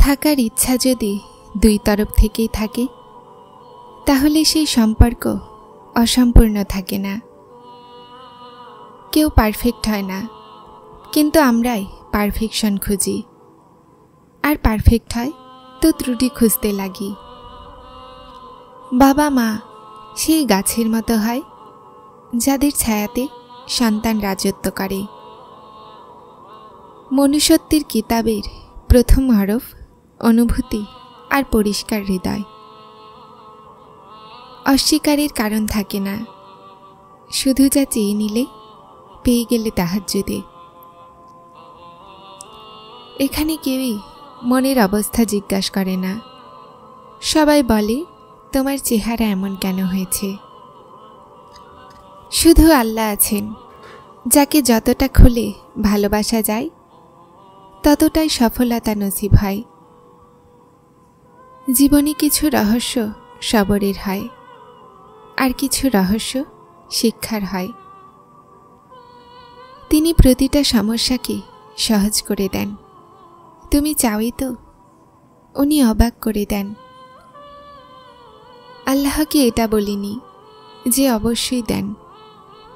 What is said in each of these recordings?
থাকার ইচ্ছা যদি দুই তরফ থেকেই থাকে তাহলে সেই সম্পর্ক অসম্পূর্ণ থাকে না। কেউ পারফেক্ট হয় না, কিন্তু আমরাই পারফেকশন খুঁজি, আর পারফেক্ট হয় তো ত্রুটি খুঁজতে লাগি। বাবা মা সেই গাছের মতো হয় যাদের ছায়াতে সন্তান রাজত্ব করে। মনুষ্যত্বের কিতাবের প্রথম হরফ অনুভূতি আর পরিষ্কার হৃদয়। অস্বীকারের কারণ থাকে না, শুধু যা চেয়ে নিলে পেয়ে গেলে তাহাজ্জুদে। এখানে কেউই মনের অবস্থা জিজ্ঞাসা করে না, সবাই বলে তোমার চেহারা এমন কেন হয়েছে। শুধু আল্লাহ আছেন, যাকে যতটা খুলে ভালোবাসা যায় ততটাই সফলতা নসিব হয়। জীবনে কিছু রহস্য সবরের হয়, আর কিছু রহস্য শিক্ষার হয়। তিনি প্রতিটা সমস্যাকে সহজ করে দেন। তুমি চাওই তো, উনি অবাক করে দেন। আল্লাহকে এটা বলিনি যে অবশ্যই দেন,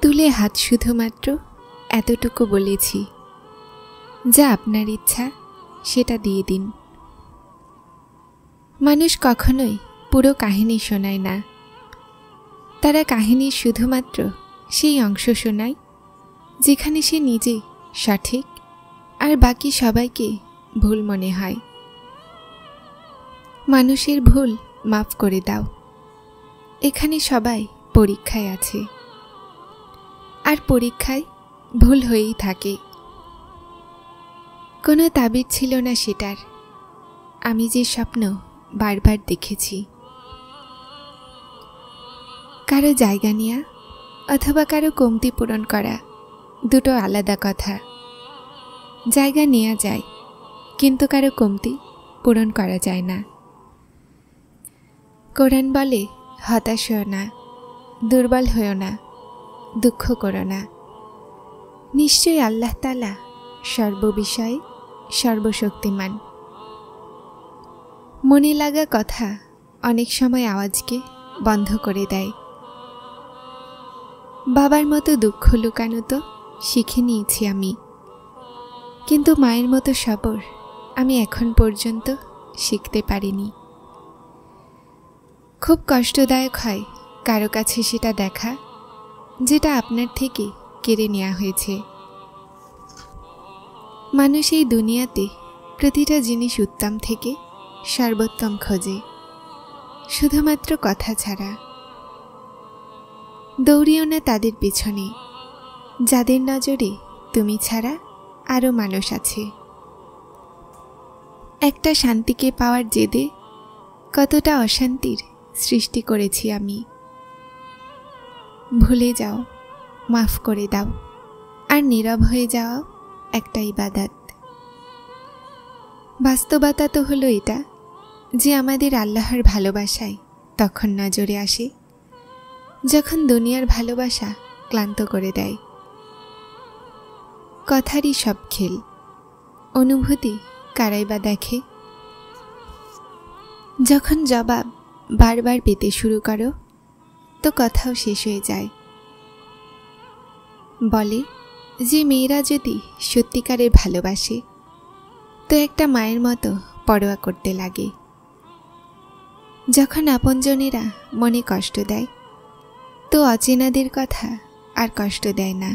তুলে হাত শুধুমাত্র এতটুকু বলেছি, যা আপনার ইচ্ছা সেটা দিয়ে দিন। মানুষ কখনোই পুরো কাহিনী শোনায় না, তারা কাহিনীর শুধুমাত্র সেই অংশ শোনায় যেখানে সে নিজে সঠিক আর বাকি সবাইকে ভুল মনে হয়। মানুষের ভুল মাফ করে দাও, এখানে সবাই পরীক্ষায় আছে, আর পরীক্ষায় ভুল হয়েই থাকে। কোনো তাবিজ ছিল না সেটার, আমি যে স্বপ্ন বারবার দেখেছি। কারো জায়গা নেয়া অথবা কারো কমতি পূরণ করা দুটো আলাদা কথা। জায়গা নেওয়া যায়, কিন্তু কারো কমতি পূরণ করা যায় না। কোরআন বলে, হতাশ হও না, দুর্বল হও না, দুঃখ করো না। নিশ্চয়ই আল্লাহ তাআলা সর্ববিষয়ে সর্বশক্তিমান। মনে লাগা কথা অনেক সময় আওয়াজকে বন্ধ করে দেয়। বাবার মতো দুঃখ লুকানো তো শিখে নিয়েছি আমি, কিন্তু মায়ের মতো সবর আমি এখন পর্যন্ত শিখতে পারিনি। খুব কষ্টদায়ক হয় কারো কাছে সেটা দেখা যেটা আপনার থেকে কেড়ে নেওয়া হয়েছে। মানুষ এই দুনিয়াতে প্রতিটা জিনিস উত্তম থেকে সর্বোত্তম খোঁজে, শুধুমাত্র কথা ছাড়া। দৌড়িও না তাদের পিছনে যাদের নজরে তুমি ছাড়া আরও মানুষ আছে। একটা শান্তিকে পাওয়ার জেদে কতটা অশান্তির সৃষ্টি করেছি আমি। ভুলে যাও, মাফ করে দাও, আর নীরব হয়ে যাওয়া একটা ইবাদত। বাস্তবতা তো হলো এটা যে আমাদের আল্লাহর ভালোবাসায় তখন নজরে আসে যখন দুনিয়ার ভালোবাসা ক্লান্ত করে দেয়। কথারই সব খেল, অনুভূতি কারাই বা দেখে। যখন জবাব বারবার পেতে শুরু করো তো কথাও শেষ হয়ে যায়। বলে যে মেয়েরা যদি সত্যিকারের ভালোবাসে তো একটা মায়ের মতো পরোয়া করতে লাগে। যখন আপনজনেরা মনে কষ্ট দেয় তো অচেনাদের কথা আর কষ্ট দেয় না।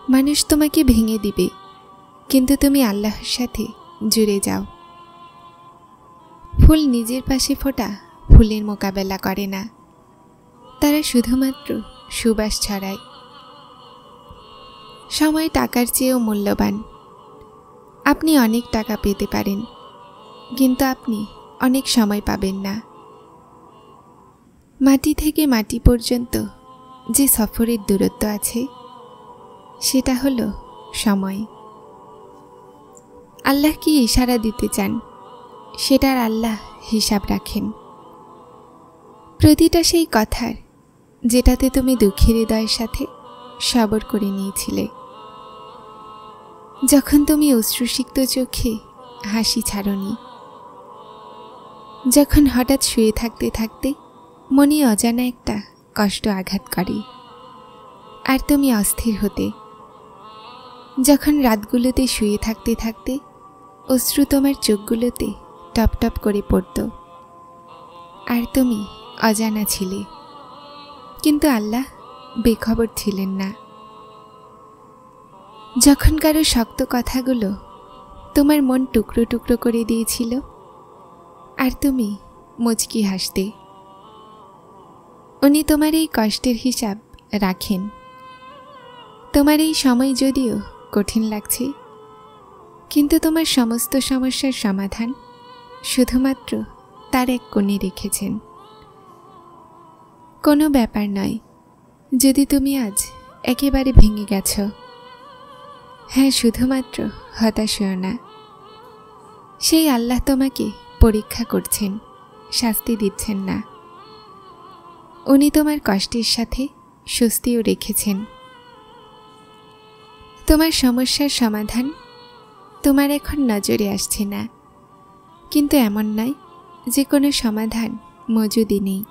মানুষ তোমাকে ভেঙে দিবে, কিন্তু তুমি আল্লাহর সাথে জুড়ে যাও। ফুল নিজের পাশে ফোটা ফুলের মোকাবেলা করে না, তারা শুধুমাত্র সুবাস ছড়ায়। সময় টাকার চেয়েও মূল্যবান। আপনি অনেক টাকা পেতে পারেন, কিন্তু আপনি অনেক সময় পাবেন না। মাটি থেকে মাটি পর্যন্ত যে সফরের দূরত্ব আছে সেটা হলো সময়। আল্লাহ কি ইশারা দিতে চান সেটার আল্লাহ হিসাব রাখেন। প্রতিটা সেই কথার যেটাতে তুমি দুঃখী হৃদয়ের সাথে সবর করে নিয়েছিলে। যখন তুমি অশ্রুসিক্ত চোখে হাসি ছাড়নি। যখন হঠাৎ শুয়ে থাকতে থাকতে মনে অজানা একটা কষ্ট আঘাত করে আর তুমি অস্থির হতে, যখন রাতগুলোতে শুয়ে থাকতে থাকতে অশ্রু তোমার চোখগুলোতে টপ টপ করে পড়ত আর তুমি অজানা ছিলে, কিন্তু আল্লাহ বেখবর ছিলেন না। যখন কারো শক্ত কথাগুলো তোমার মন টুকরো টুকরো করে দিয়েছিল আর তুমি মুচকি হাসতে, উনি তোমার এই কষ্টের হিসাব রাখেন। তোমার এই সময় যদিও কঠিন লাগছে, কিন্তু তোমার সমস্ত সমস্যার সমাধান শুধুমাত্র তার এক কোণে রেখেছেন। কোনো ব্যাপার নয় যদি তুমি আজ একেবারে ভেঙে গেছ। হ্যাঁ, শুধুমাত্র হতাশ হও না। সেই আল্লাহ তোমাকে পরীক্ষা করছেন, শাস্তি দিচ্ছেন না। উনি তোমার কষ্টের সাথে স্বস্তিও রেখেছেন। তোমার সমস্যার সমাধান তোমার এখন নজরে আসছে না, কিন্তু এমন নয় যে কোনো সমাধান মজুদই নেই।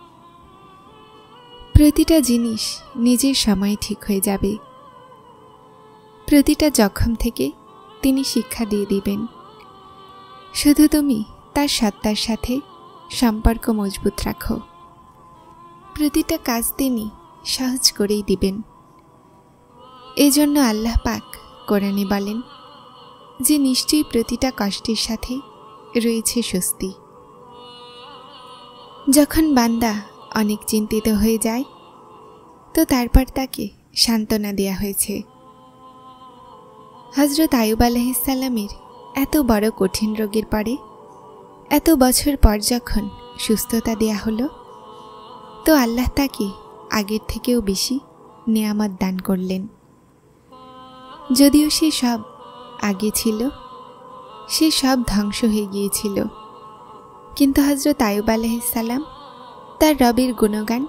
প্রতিটা জিনিস নিজের সময়ে ঠিক হয়ে যাবে। প্রতিটা জখম থেকে তিনি শিক্ষা দিয়ে দিবেন। শুধু তুমি তার সত্তার সাথে সম্পর্ক মজবুত রাখো। প্রতিটা কাজ তিনি সহজ করেই দিবেন। এজন্য আল্লাহ পাক কোরআনে বলেন যে নিশ্চয়ই প্রতিটা কষ্টের সাথে রয়েছে স্বস্তি। যখন বান্দা অনেক চিন্তিত হয়ে যায় তো তারপর তাকে সান্ত্বনা দেয়া হয়েছে। হযরত আইয়ুব আলাইহিস সালামের এত বড় কঠিন রোগের পরে এত বছর পর যখন সুস্থতা দেয়া হলো, তো আল্লাহ তাকে আগের থেকেও বেশি নেয়ামত দান করলেন। যদিও সে সব আগে ছিল, সে সব ধ্বংস হয়ে গিয়েছিল, কিন্তু হযরত আইয়ুব আলাইহিস সালাম তার রবের গুণগান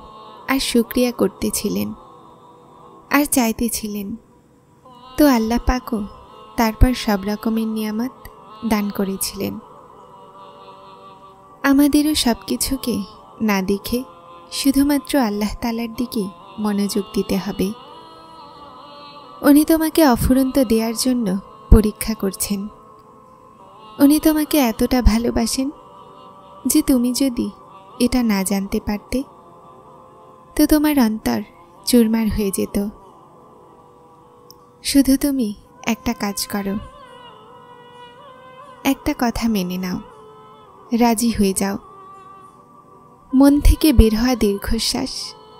আর শুকরিয়া করতেছিলেন আর চাইতেছিলেন। তো আল্লাহ পাকও তারপর সব রকমের নিয়ামত দান করেছিলেন। আমাদেরও সব কিছুকে না দেখে শুধুমাত্র আল্লাহ তাআলার দিকে মনোযোগ দিতে হবে। উনি তোমাকে অফুরন্ত দেওয়ার জন্য পরীক্ষা করছেন। উনি তোমাকে এতটা ভালোবাসেন যে তুমি যদি এটা না জানতে পারতে তো তোমার অন্তর চুরমার হয়ে যেত। শুধু তুমি একটা কাজ করো, একটা কথা মেনে নাও, রাজি হয়ে যাও। মন থেকে বের হওয়া দীর্ঘশ্বাস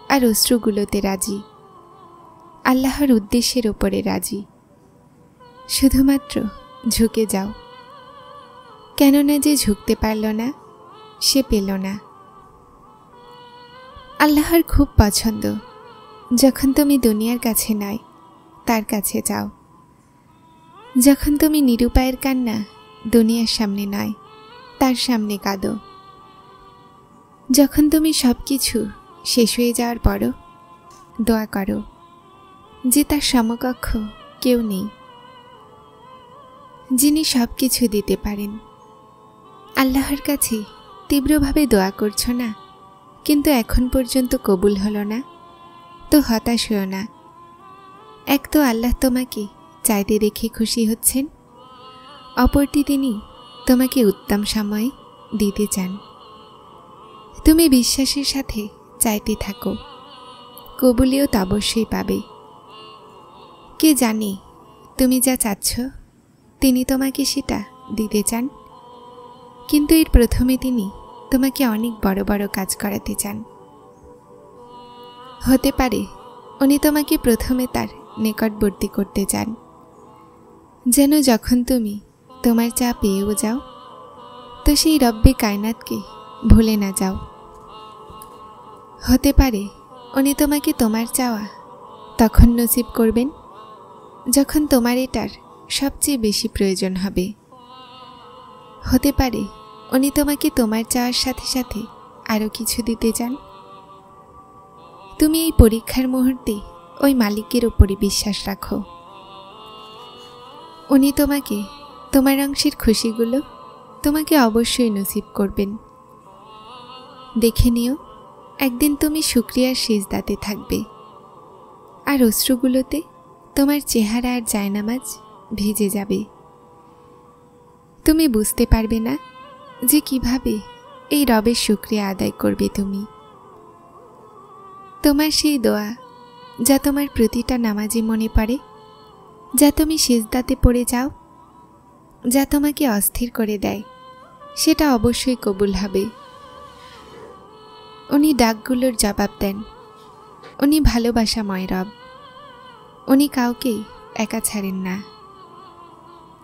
আর অশ্রুগুলোতে রাজি, আল্লাহর উদ্দেশ্যের ওপরে রাজি। শুধুমাত্র ঝুঁকে যাও, কেননা যে ঝুঁকতে পারল না সে পেল না। আল্লাহর খুব পছন্দ যখন তুমি দুনিয়ার কাছে নয় তার কাছে যাও, যখন তুমি নিরুপায়ের কান্না দুনিয়ার সামনে নয় তার সামনে কাঁদো, যখন তুমি সব কিছু শেষ হয়ে যাওয়ার পরও দোয়া করো যে তার সমকক্ষ কেউ নেই, যিনি সব কিছু দিতে পারেন। আল্লাহর কাছে তীব্রভাবে দোয়া করছো না, কিন্তু এখন পর্যন্ত কবুল হলো না, তো হতাশ হও না। এক তো আল্লাহ তোমাকে চাইতে দেখে খুশি হচ্ছেন, অপরটি তিনি তোমাকে উত্তম সময়ে দিতে চান। তুমি বিশ্বাসের সাথে চাইতে থাকো, কবুলিও তো অবশ্যই পাবে। কে জানে তুমি যা চাচ্ছ তিনি তোমাকে সেটা দিতে চান, কিন্তু এর প্রথমে তিনি তোমাকে অনেক বড় বড় কাজ করাতে চান। হতে পারে উনি তোমাকে প্রথমে তার নিকটবর্তী করতে চান, যেন যখন তুমি তোমার চা পেয়েও যাও তো সেই রব্বে কায়নাতকে ভুলে না যাও। হতে পারে উনি তোমাকে তোমার চাওয়া তখন নসিব করবেন যখন তোমার এটার সবচেয়ে বেশি প্রয়োজন হবে। হতে পারে উনি তোমাকে তোমার চাওয়ার সাথে সাথে আরও কিছু দিতে চান। তুমি এই পরীক্ষার মুহূর্তে ওই মালিকের উপরে বিশ্বাস রাখো। উনি তোমাকে তোমার অংশের খুশিগুলো তোমাকে অবশ্যই নসিব করবেন। দেখে নিও, একদিন তুমি শুকরিয়ার সিজদাতে থাকবে, আর অশ্রুগুলোতে তোমার চেহারা আর জায়নামাজ ভিজে যাবে। তুমি বুঝতে পারবে না যে কিভাবে এই রবের শুকরিয়া আদায় করবে তুমি। তোমার সেই দোয়া যা তোমার প্রতিটা নামাজে মনে পড়ে, যা তুমি সিজদাতে পড়ে যাও, যা তোমাকে অস্থির করে দেয়, সেটা অবশ্যই কবুল হবে। উনি ডাকগুলোর জবাব দেন। উনি ভালোবাসাময় রব। উনি কাউকেই একা ছাড়েন না।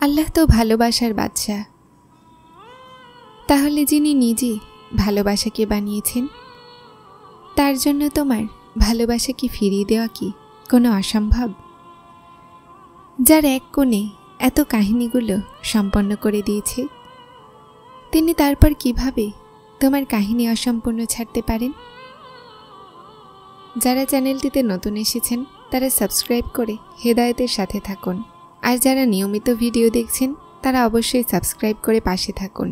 আল্লাহ তো ভালোবাসার বাদশা। তাহলে যিনি নিজে ভালোবাসাকে বানিয়েছেন, তার জন্য তোমার ভালোবাসাকে ফিরিয়ে দেওয়া কি কোনো অসম্ভব? যার এক কোণে এত কাহিনীগুলো সম্পন্ন করে দিয়েছে, তিনি তারপর কিভাবে তোমার কাহিনী অসম্পূর্ণ ছাড়তে পারেন? যারা চ্যানেলটিতে নতুন এসেছেন তারা সাবস্ক্রাইব করে হেদায়েতের সাথে থাকুন, আর যারা নিয়মিত ভিডিও দেখছেন তারা অবশ্যই সাবস্ক্রাইব করে পাশে থাকুন।